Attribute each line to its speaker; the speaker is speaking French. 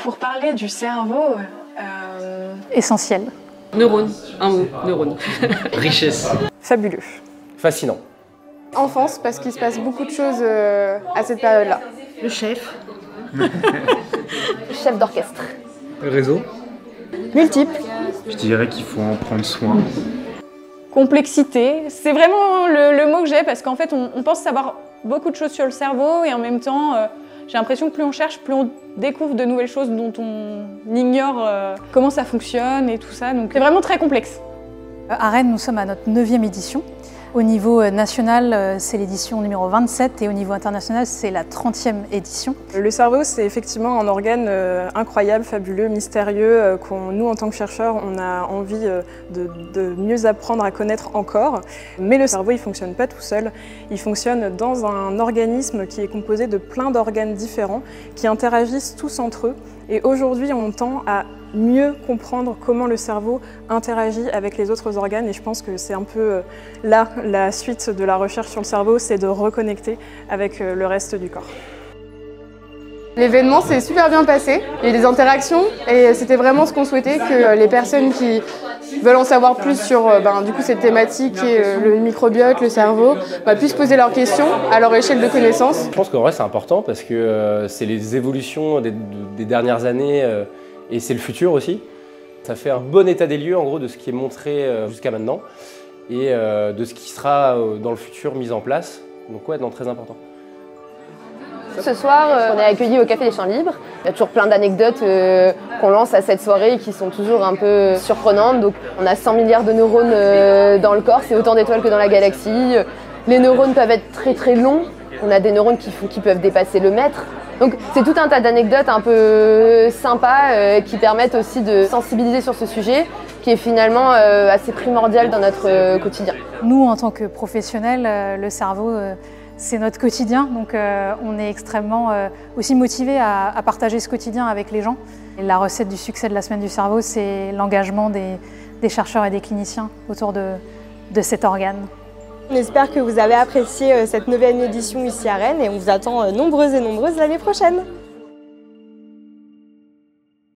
Speaker 1: pour parler du cerveau,
Speaker 2: essentiel.
Speaker 3: Neurone, un mot, neurone.
Speaker 4: Richesse.
Speaker 5: Fabuleux.
Speaker 4: Fascinant.
Speaker 5: Enfance, parce qu'il se passe beaucoup de choses à cette période-là.
Speaker 3: Le chef.
Speaker 6: Chef d'orchestre.
Speaker 4: Réseau.
Speaker 5: Multiple.
Speaker 7: Je dirais qu'il faut en prendre soin.
Speaker 1: complexité. C'est vraiment le mot que j'ai parce qu'en fait on pense savoir beaucoup de choses sur le cerveau et en même temps j'ai l'impression que plus on cherche, plus on découvre de nouvelles choses dont on ignore comment ça fonctionne et tout ça. Donc c'est vraiment très complexe.
Speaker 2: À Rennes, nous sommes à notre 9e édition. Au niveau national, c'est l'édition numéro 27 et au niveau international, c'est la 30e édition.
Speaker 5: Le cerveau, c'est effectivement un organe incroyable, fabuleux, mystérieux, nous, en tant que chercheurs, on a envie de mieux apprendre à connaître encore. Mais le cerveau, il ne fonctionne pas tout seul. Il fonctionne dans un organisme qui est composé de plein d'organes différents qui interagissent tous entre eux. Et aujourd'hui, on tend à mieux comprendre comment le cerveau interagit avec les autres organes et je pense que c'est un peu là la suite de la recherche sur le cerveau, c'est de reconnecter avec le reste du corps.
Speaker 8: L'événement s'est super bien passé, il y a eu des interactions et c'était vraiment ce qu'on souhaitait, que les personnes qui veulent en savoir plus sur du coup, cette thématique qui est le microbiote, le cerveau, puissent poser leurs questions à leur échelle de connaissances.
Speaker 4: Je pense qu'en vrai c'est important parce que c'est les évolutions des dernières années et c'est le futur aussi. Ça fait un bon état des lieux en gros de ce qui est montré jusqu'à maintenant et de ce qui sera dans le futur mis en place. Donc ouais, non, très important.
Speaker 6: Ce soir, on est accueillis au Café des Champs Libres. Il y a toujours plein d'anecdotes qu'on lance à cette soirée et qui sont toujours un peu surprenantes. Donc, on a 100 milliards de neurones dans le corps, c'est autant d'étoiles que dans la galaxie. Les neurones peuvent être très très longs. On a des neurones qui peuvent dépasser le mètre. Donc c'est tout un tas d'anecdotes un peu sympas qui permettent aussi de sensibiliser sur ce sujet qui est finalement assez primordial dans notre quotidien.
Speaker 2: Nous, en tant que professionnels, le cerveau, c'est notre quotidien, donc on est extrêmement aussi motivés à partager ce quotidien avec les gens. Et la recette du succès de la Semaine du cerveau, c'est l'engagement des chercheurs et des cliniciens autour de cet organe.
Speaker 9: On espère que vous avez apprécié cette 9e édition ici à Rennes et on vous attend nombreuses et nombreuses l'année prochaine.